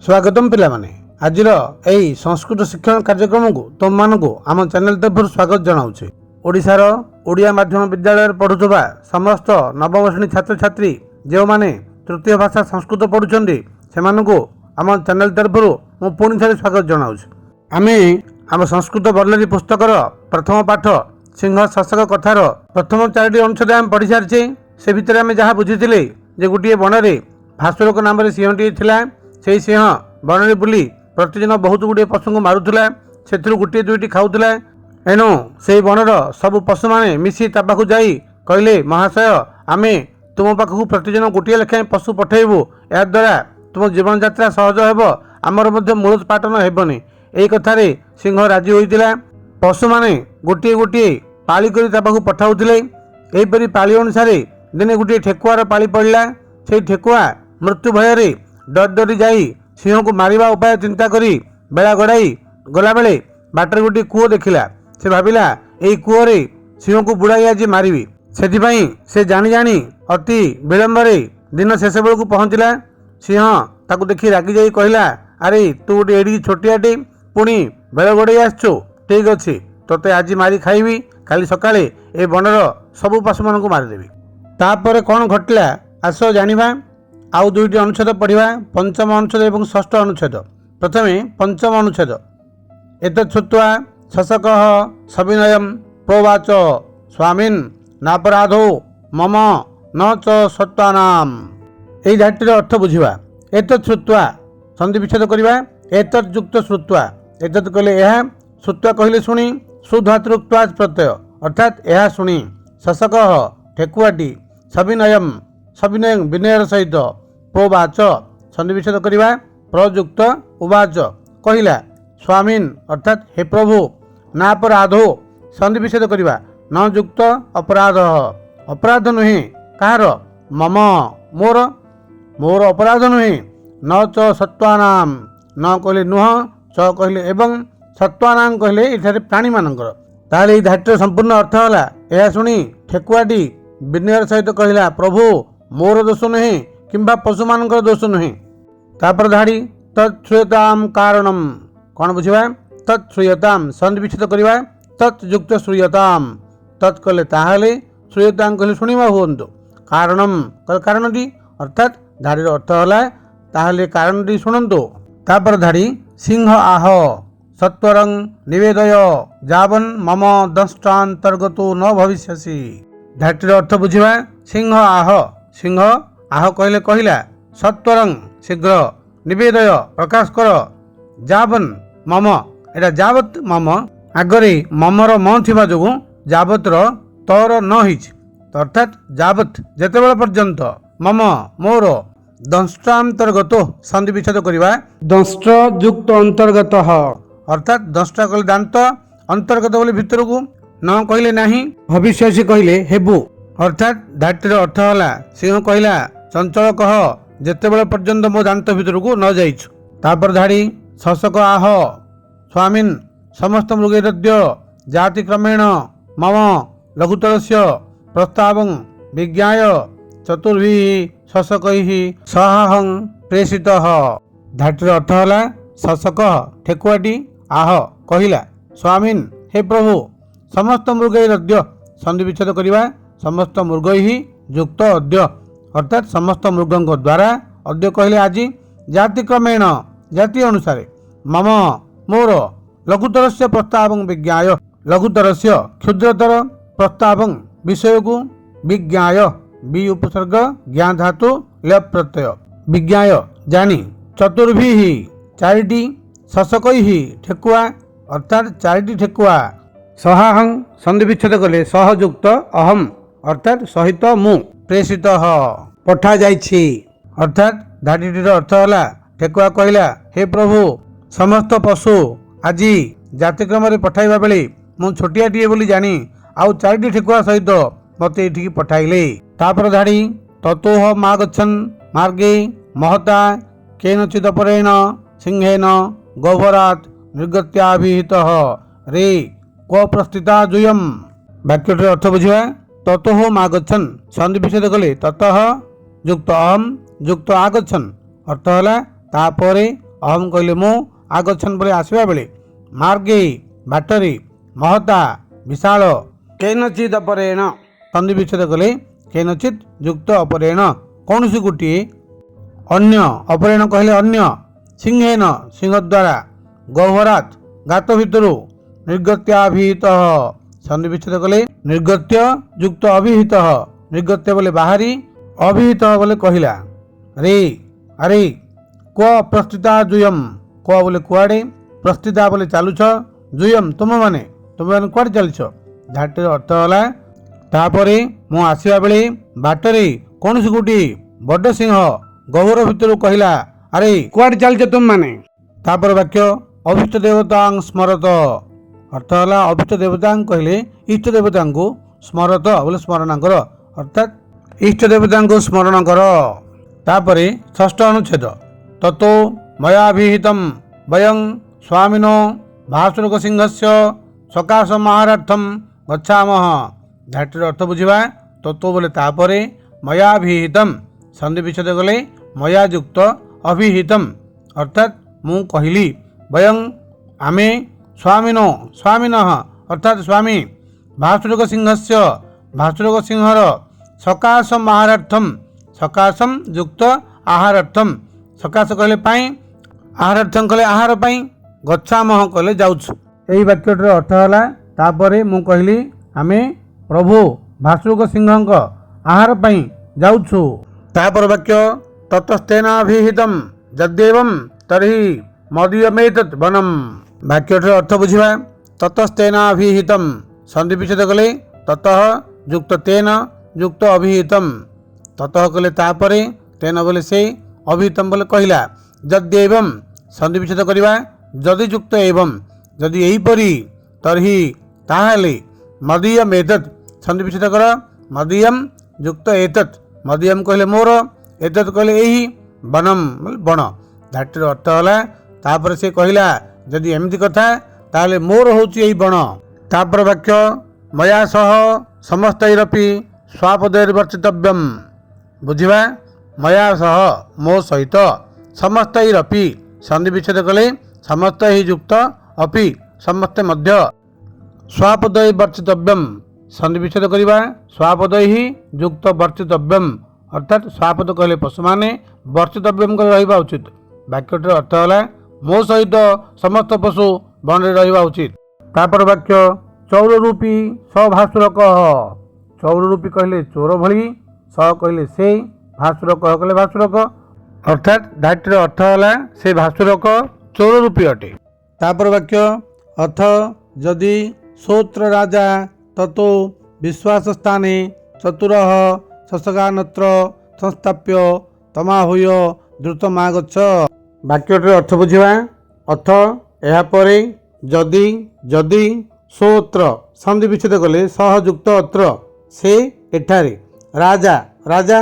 स्वागतम पिलामाने आजिर एई संस्कृत शिक्षण कार्यक्रम को तुम मानक आम चैनल तरफ स्वागत जनाऊे। ओडिशार ओडिया माध्यम विद्यालय पढ़ुवा समस्त नवम श्रेणी छात्र छात्री जो माने तृतीय भाषा संस्कृत पढ़ुंट से आम चैनल तरफ मु पुणी थे स्वागत जनाऊे। आमे आम संस्कृत वर्णरी पुस्तकर प्रथम पाठ सिंह शासक कथार प्रथम 4टी अनुच्छेद आम पढ़ी सारी। से भितर आम जहाँ बुझी जे गोटे बणरे भास्वरक नाम सिंहटी था। से सिंह बणरे बुली प्रतिदिन बहुत गुड़े पशु को मारुला, से गोटे दुईटी खाऊला। एणु से बणर सबु पशु मैंने मिसी ता पाखु जाई कहले, महाशय आमे तुम पाखु प्रतिदिन गोटे लेखाएं पशु पठेबू, याद्वारा तुम जीवन यात्रा सहज हेब, आमर मध्य मूलोत्पाटन हेबनी। एई कथारे सिंह राजी होइतिला। पशु माने गोटे गोटे पाली करी ता पाखु पठाउथिले। एहिपरि पाली अनुसार दिने गोटे ठेकुआर पाली पड़ला। से ठेकुआ मृत्यु भय डर डरी जाई सिंह को मारिबा उपाय चिंता करी बेला गड़ाई गला बेले बाटर गोटे कूओ देखिला। से भाविला एई कूओरे सिंह को बुड़ाई आज मारिबी। सेथिपाई से जानी जानी अति विलंबरे दिन शेष बेल को पहुँचला। सिंह ताकू देखी रागी जाई कहला, अरे तू गोटे एडी छोटियाटे पुणी बेल गड़ाई आसछु, ठीक अच्छे तोते आज मारी खाइबी, काली सकाळे ए बनर सबु पशु मान को मारिदेवी। तापर कौन घटला आस जानिबा। आउ दुईटी अनुच्छेद पढ़ा, पंचम अनुच्छेद और षष्ठ अनुच्छेद। प्रथमे पंचम अनुच्छेद। एतत् श्रुत्वा शशकः सविनयं प्रोवाच स्वामिन् नापराधो मम न च सत्वानाम। एई धाटीर अर्थ बुझिबा। एतत् श्रुत्वा संधि विच्छेद करिबा। एतत् युक्त श्रुत्वा, एतत् कहले यह, श्रुत्वा कहले शुणी, सुधातृक्त्वात् प्रत्यय अर्थात यह शुणी। शशकः ठेकुआटी, सविनयम सविनय विनयर सहित, प्रोवाच संधि विच्छेद करिबा। प्रयुक्त उवाच कहिला, स्वामीन अर्थात हे प्रभु, नापराधो संधि विच्छेद करिबा। न युक्त अपराध, अपराध नुहे कहार, मम मोर, मोर अपराध नुहे। न च सत्वानाम, न कहले नुह, च कहले एवं, सत्वानाम कहले इठारे प्राणी मानकर। ताहले एई धाटीर संपूर्ण अर्थ होला, एहा शुणी ठेकुआटी विनयर सहित कहिला, प्रभु मोर दोष नुहे किंबा पशु मानकर दोष नुहे। तापर धाड़ी तत्श्रूयताम कारणम, कौन बुझा। तत्श्रूयताम संधि विच्छेद करिबा। तत्युक्त श्रूयताम, तत् कहले ताहले, श्रूयताम कहले शुणिबा हुअन्तु, कारणम कहले कारणटी, अर्थात धाड़ीर अर्थ होला ताहले कारणटी शुणन्तु। तापर धाड़ी सिंह आह सत्वरं निवेदय जावन् मम दंष्टान्तर्गतो न भविष्यसि। धाटीर अर्थ बुझिबा। सिंह आह, सिंह आह कहले कहिला, सत्वरं शीघ्र, निवेदय प्रकाश कर, जावन् मम एटा जावत मम आगरे ममर म थिबा जोगु जावतर तर न हिच, अर्थात जावत जेतेबेल पर्यंत मम मोर दंष्टांतर्गत संधि विच्छेद करिबा। दंष्ट युक्त अंतर्गत अर्थात दंष्ट कहले दांत, अंतर्गत बोले भितर को, न कहले नाही, भविष्यसि कहले हेबु, अर्थात धाटीर अर्थ होला सिंह कहला चंचल कह जेतेबेल पर्यंत मो दांत भितर को न जाइछु। तापर धाड़ी शशक आह स्वामीन समस्त मृगैरद्य जाति क्रमेण मम लघुतरस्य प्रस्तावं विज्ञाय चतुर्भिः शशकैः सहाहं प्रेषितः। धाटीर अर्थ होला शशक ठेकुआटी आह कहिला, स्वामीन हे प्रभु, समस्त मृगैरद्य संधि विच्छेद करिबा। समस्त मृग ही युक्त अद्य अर्थात समस्त मृगों द्वारा, अद्य कहले आज, जाति क्रमेण जाति अनुसार, मम मोर लघुतरस्य प्रस्तावं विज्ञाय, लघुतरस्य क्षुद्रतर प्रस्तावं विषय को, विज्ञाय बि उपसर्ग ज्ञा धातु लप प्रत्यय, विज्ञाय जानी, चतुर्भिः चारिटी, शशकैः ठेकुआ अर्थात चारिटी ठेकुआ, सहाहं संधि विच्छेद कले सहयुक्त अहम अर्थात सहित मु, प्रेषित पठा जाइछि, अर्थात धाड़ीटीर अर्थ होला ठेकुआ कहला, हे प्रभु समस्त पशु आज जातिक्रम पठाइबा बेले मु छोटियाटीए बोली जानी आउ 4टी ठेकुआ सहित मते एठिकी पठाइले। तापर धाड़ी ततोह मागच्छन् मार्गे महता केनचित् परेण सिंहेन गह्वरात् निर्गत्याभिहितः रे क्व प्रस्थिता जुयम। वाक्यटीर अर्थ बुझिबा। ततोह मागच्छन् संधि विच्छेद कले ततः युक्त अहम युक्त आगच्छन् अर्थ होला तापरे ଅହମ୍ କହିଲେ ମୁଁ, ଆଗଛନ୍ ବୋଲି ଆସିବା ବେଳେ, ମାର୍ଗେ ବାଟରେ, ମହତା ବିଶାଳ, କେନଚିତ୍ ଅପରେଣ ସନ୍ଧି ବିଚ୍ଛେଦ କଲେ କେନଚିତ୍ ଯୁକ୍ତ ଅପରେଣ କୌଣସି ଗୋଟିଏ, ଅନ୍ୟ ଅପରେଣ କହିଲେ ଅନ୍ୟ, ସିଂହେନ ସିଂହ ଦ୍ୱାରା, ଗହ୍ୱରାତ୍ ଗାତ ଭିତରୁ, ନିର୍ଗତ୍ୟାଭିହିତ ସନ୍ଧି ବିଚ୍ଛେଦ କଲେ ନିର୍ଗତ୍ୟ ଯୁକ୍ତ ଅଭିହିତ, ନିର୍ଗତ୍ୟ ବୋଲେ ବାହାରି, ଅଭିହିତ ବୋଲେ କହିଲା। ରେ ଆରେ କ୍ୱ ପ୍ରସ୍ଥିତା ଜୁୟମ୍, କ୍ୱ ବୋଲେ କୁଆଡ଼େ, ପ୍ରସ୍ଥିତା ବୋଲେ ଚାଲୁଛ, ଜୁୟମ୍ ତୁମମାନେ କୁଆଡ଼େ ଚାଲିଛ। ଧାଟିର ଅର୍ଥ ହେଲା ତାପରେ ମୁଁ ଆସିବା ବେଳେ ବାଟରେ କୌଣସି ଗୋଟିଏ ବଡ଼ ସିଂହ ଗହ୍ୱର ଭିତରୁ କହିଲା, ଆରେ କୁଆଡ଼େ ଚାଲିଛ ତୁମମାନେ। ତାପରେ ବାକ୍ୟ ଅଭିଷ୍ଟ ଦେବତାଂ ସ୍ମରତ, ଅର୍ଥ ହେଲା ଅଭିଷ୍ଟ ଦେବତାଙ୍କୁ କହିଲେ ଇଷ୍ଟ ଦେବତାଙ୍କୁ, ସ୍ମରତ ବୋଲେ ସ୍ମରଣ କର, ଅର୍ଥାତ୍ ଇଷ୍ଟ ଦେବତାଙ୍କୁ ସ୍ମରଣ କର। ତାପରେ ଷଷ୍ଠ ଅନୁଚ୍ଛେଦ ତତୋ ମୟାଭିହିତଂ ବୟଂ ସ୍ୱାମିନୋ ଭାସୁରକ ସିଂହସ୍ୟ ସକାଶମାହାରାର୍ଥଂ ଗଚ୍ଛାମଃ। ଧାଟିର ଅର୍ଥ ବୁଝିବା। ତତୋ ବୋଲେ ତାପରେ, ମୟାଭିହିତଂ ସନ୍ଧି ବିଚ୍ଛେଦ କଲେ ମୟା ଯୁକ୍ତ ଅଭିହିତଂ ଅର୍ଥାତ୍ ମୁଁ କହିଲି, ବୟଂ ଆମେ, ସ୍ୱାମିନୋ ସ୍ୱାମିନଃ ଅର୍ଥାତ୍ ସ୍ୱାମୀ, ଭାସୁରକ ସିଂହସ୍ୟ ଭାସୁରକ ସିଂହର, ସକାଶମ ଆହାରାର୍ଥମ୍ ସକାଶମ ଯୁକ୍ତ ଆହାରାର୍ଥମ୍, ସକାଶ କହିଲେ ପାଇଁ, ଆହାରାର୍ଥଂ କହିଲେ ଆହାର ପାଇଁ, ଗଚ୍ଛାମଃ କହିଲେ ଯାଉଛୁ। ଏହି ବାକ୍ୟଟିର ଅର୍ଥ ହେଲା ତାପରେ ମୁଁ କହିଲି ଆମେ ପ୍ରଭୁ ଭାସୁରକ ସିଂହଙ୍କ ଆହାର ପାଇଁ ଯାଉଛୁ। ତାପରେ ବାକ୍ୟ ତତସ୍ତେନାଭିହିତଂ ଯଦ୍ୟେବଂ ତର୍ହି ମଦୀୟମେତତ୍ ବନମ୍। ବାକ୍ୟଟିର ଅର୍ଥ ବୁଝିବା। ତତସ୍ତେନାଭିହିତଂ ସନ୍ଧି ବିଚ୍ଛେଦ କଲେ ତତଃ ଯୁକ୍ତ ତେନ ଯୁକ୍ତ ଅଭିହିତଂ, ତତଃ କଲେ ତାପରେ, ତେନ ବୋଲେ ସେ, ଅଭିହିତଂ ବୋଲେ କହିଲା, ଯଦ୍ୟେବଂ ସନ୍ଧି ବିଚ୍ଛେଦ କରିବା, ଯଦି ଯୁକ୍ତ ଏବଂ ଯଦି ଏହିପରି, ତର୍ହି ତାହେଲେ, ମଦୀୟମ୍ ଏତତ୍ ସନ୍ଧି ବିଚ୍ଛେଦ କର, ମଦୀୟମ୍ ଯୁକ୍ତ ଏତତ୍, ମଦୀୟମ୍ କହିଲେ ମୋର, ଏତତ୍ କହିଲେ ଏହି, ବନମ୍ ବୋଲେ ବଣ। ଧାଟିର ଅର୍ଥ ହେଲା ତାପରେ ସେ କହିଲା ଯଦି ଏମିତି କଥା ତାହେଲେ ମୋର ହେଉଛି ଏହି ବଣ। ତାପରେ ବାକ୍ୟ ମୟା ସହ ସମସ୍ତୈରପି ସ୍ୱାପଦୈର୍ବର୍ତ୍ତିତବ୍ୟମ୍। ବୁଝିବା। ମୟା ସହ ମୋ ସହିତ, ସମସ୍ତୈରପି ସନ୍ଧି ବିଚ୍ଛେଦ କଲେ ସମସ୍ତ ହି ଯୁକ୍ତ ଅପି ସମସ୍ତେ ମଧ୍ୟ, ସ୍ୱାପଦୈ ବର୍ତ୍ତିତବ୍ୟମ୍ ସନ୍ଧି ବିଚ୍ଛେଦ କରିବା, ସ୍ୱାପଦୈ ଯୁକ୍ତ ବର୍ତ୍ତିତବ୍ୟମ୍ ଅର୍ଥାତ୍ ସ୍ୱାପଦ କହିଲେ ପଶୁମାନେ, ବର୍ତ୍ତିତବ୍ୟମ୍ କରି ରହିବା ଉଚିତ। ବାକ୍ୟଟିର ଅର୍ଥ ହେଲା ମୋ ସହିତ ସମସ୍ତ ପଶୁ ବନରେ ରହିବା ଉଚିତ। ତାପରେ ବାକ୍ୟ ଚୌର ରୂପୀ ସଭାସୁରକ, ଚୌର ରୂପୀ କହିଲେ ଚୋର ଭଳି, ସ କହିଲେ ସେ, ଭାସୁରକ କହିଲେ ଭାସୁରକ, ଅର୍ଥାତ୍ ଧାଟିର ଅର୍ଥ ହେଲା ସେ ଭାସୁରକ ଚୌର ରୂପୀ ଅଟେ। ତାପରେ ବାକ୍ୟ ଅଥ ଯଦି ସୋତ୍ର ରାଜା ତତୋ ବିଶ୍ୱାସ ସ୍ଥାନେ ଚତୁରଃ ଶଶକାନତ୍ର ସଂସ୍ଥାପ୍ୟ ତମାହୁୟ ଦ୍ରୁତମାଗଛ। ବାକ୍ୟଟିର ଅର୍ଥ ବୁଝିବା। ଅଥ ଏହାପରେ, ଯଦି ଯଦି, ସୋତ୍ର ସନ୍ଧି ବିଚ୍ଛେଦ କଲେ ସହଯୁକ୍ତ ଅତ୍ର ସେ ଏଠାରେ, ରାଜା ରାଜା,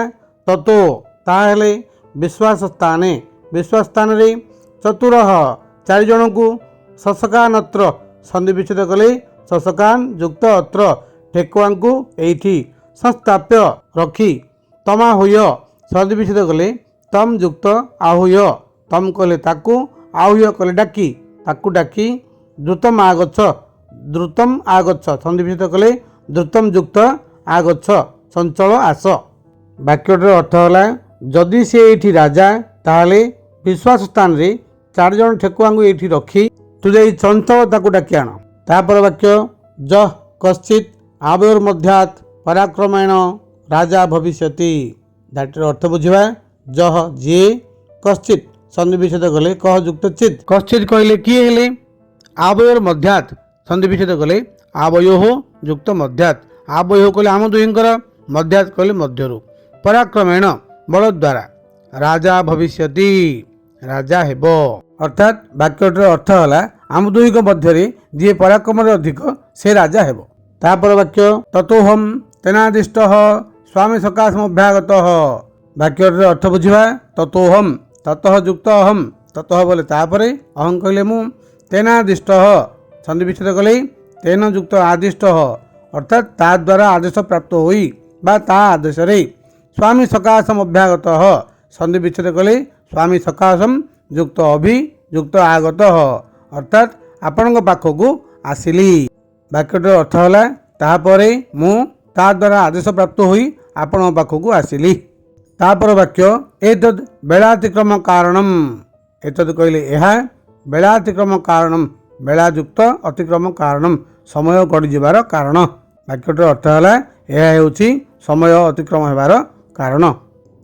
ତତୋ ତାହେଲେ, ବିଶ୍ୱାସ ସ୍ଥାନେ ବିଶ୍ୱାସ ସ୍ଥାନରେ, ଚତୁରଃ ଚାରିଜଣଙ୍କୁ, ଶଶକାନତ୍ର ସନ୍ଧି ବିଚ୍ଛେଦ କଲେ ଶଶକାନ୍ ଯୁକ୍ତ ଅତ୍ର ଠେକୁଆଙ୍କୁ ଏଇଠି, ସଂସ୍ଥାପ୍ୟ ରଖି, ତମାହୁୟ ସନ୍ଧି ବିଚ୍ଛେଦ କଲେ ତମ୍ ଯୁକ୍ତ ଆହୁୟ, ତମ୍ କଲେ ତାକୁ, ଆହୁୟ କଲେ ଡାକି, ତାକୁ ଡାକି, ଦ୍ରୁତମ୍ ଆଗଛ ଦ୍ରୁତମ୍ ଆଗଛ ସନ୍ଧି ବିଚ୍ଛେଦ କଲେ ଦ୍ରୁତମ୍ ଯୁକ୍ତ ଆଗଛ ଚଞ୍ଚଳ ଆସ। ବାକ୍ୟଟିର ଅର୍ଥ ହେଲା ଯଦି ସେ ଏଇଠି ରାଜା ତାହେଲେ ବିଶ୍ୱାସ ସ୍ଥାନରେ ଚାରିଜଣ ଠେକୁଆଙ୍କୁ ଏଇଠି ରଖି ତୁ ଯାଇ ଚଞ୍ଚଳ ତାକୁ ଡାକି ଆଣ। ତାପରେ ବାକ୍ୟ ଯଃ କଶ୍ଚିତ୍ ଆବୟୋର୍ ମଧ୍ୟାତ୍ ପରାକ୍ରମେଣ ରାଜା ଭବିଷ୍ୟତି। ଧାଟିର ଅର୍ଥ ବୁଝିବା। ଯଃ ଯିଏ, କଶ୍ଚିତ୍ ସନ୍ଧି ବିଚ୍ଛେଦ କଲେ କହ ଯୁକ୍ତ ଚିତ୍, କଶ୍ଚିତ୍ କହିଲେ କିଏ ହେଲେ, ଆବୟୋର୍ ମଧ୍ୟାତ୍ ସନ୍ଧି ବିଚ୍ଛେଦ କଲେ ଆବୟୋଃ ଯୁକ୍ତ ମଧ୍ୟାତ୍, ଆବୟୋଃ କହିଲେ ଆମ ଦୁହିଁଙ୍କର, ମଧ୍ୟାତ୍ କହିଲେ ମଧ୍ୟରୁ, ପରାକ୍ରମେଣ ବଳ ଦ୍ୱାରା, ରାଜା ଭବିଷ୍ୟତି ରାଜା ହେବ। ଅର୍ଥାତ୍ ବାକ୍ୟଟିର ଅର୍ଥ ହେଲା ଆମ ଦୁହିଁଙ୍କ ମଧ୍ୟରେ ଯିଏ ପରାକ୍ରମରେ ଅଧିକ ସେ ରାଜା ହେବ। ତାପରେ ବାକ୍ୟ ତତୋହମ୍ ତେନାଦିଷ୍ଟଃ ସ୍ୱାମୀ ସକାଶମ ଅଭ୍ୟାଗତଃ। ବାକ୍ୟଟିର ଅର୍ଥ ବୁଝିବା। ତତୋହମ୍ ତତଃ ଯୁକ୍ତ ଅହମ୍, ତତଃ ବୋଲେ ତାପରେ, ଅହଂ କହିଲେ ମୁଁ, ତେନାଦିଷ୍ଟଃ ସନ୍ଧି ବିଚ୍ଛେଦ କଲେ ତେନ ଯୁକ୍ତ ଆଦିଷ୍ଟଃ ଅର୍ଥାତ୍ ତା ଦ୍ୱାରା ଆଦେଶ ପ୍ରାପ୍ତ ହୋଇ ବା ତା ଆଦେଶରେ, ସ୍ୱାମୀ ସକାଶମ ଅଭ୍ୟାଗତଃ ସନ୍ଧି ବିଚ୍ଛେଦ କଲେ ସ୍ୱାମୀ ସକାଶମ ଯୁକ୍ତ ଅଭି ଯୁକ୍ତ ଆଗତ ଅର୍ଥାତ୍ ଆପଣଙ୍କ ପାଖକୁ ଆସିଲି। ବାକ୍ୟଟିର ଅର୍ଥ ହେଲା ତାପରେ ମୁଁ ତା ଦ୍ୱାରା ଆଦେଶ ପ୍ରାପ୍ତ ହୋଇ ଆପଣଙ୍କ ପାଖକୁ ଆସିଲି। ତାପର ବାକ୍ୟ ଏତଦ୍ ବେଳାତିକ୍ରମ କାରଣମ୍। ଏତଦ୍ କହିଲେ ଏହା, ବେଳାତିକ୍ରମ କାରଣମ୍ ବେଳାଯୁକ୍ତ ଅତିକ୍ରମ କାରଣମ୍ ସମୟ ଗଡ଼ିଯିବାର କାରଣ। ବାକ୍ୟଟିର ଅର୍ଥ ହେଲା ଏହା ହେଉଛି ସମୟ ଅତିକ୍ରମ ହେବାର କାରଣ।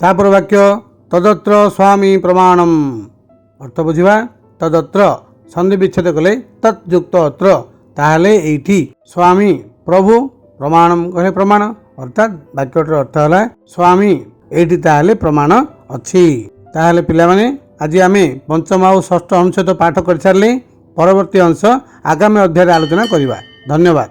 ତାପର ବାକ୍ୟ ତଦତ୍ର ସ୍ୱାମୀ ପ୍ରମାଣମ୍। ଅର୍ଥ ବୁଝିବା। ତଦତ୍ର ସନ୍ଧି ବିଚ୍ଛେଦ କଲେ ତତ୍ ଯୁକ୍ତ ଅତ୍ର ତାହେଲେ ଏଇଠି, ସ୍ୱାମୀ ପ୍ରଭୁ, ପ୍ରମାଣମ୍ କହିଲେ ପ୍ରମାଣ, ଅର୍ଥାତ୍ ବାକ୍ୟଟିର ଅର୍ଥ ହେଲା ସ୍ୱାମୀ ଏଇଠି ତାହେଲେ ପ୍ରମାଣ ଅଛି। ତାହେଲେ ପିଲାମାନେ ଆଜି ଆମେ ପଞ୍ଚମ ଆଉ ଷଷ୍ଠ ଅନୁଚ୍ଛେଦ ପାଠ କରିସାରିଲେ। ପରବର୍ତ୍ତୀ ଅଂଶ ଆଗାମୀ ଅଧ୍ୟାୟରେ ଆଲୋଚନା କରିବା। ଧନ୍ୟବାଦ।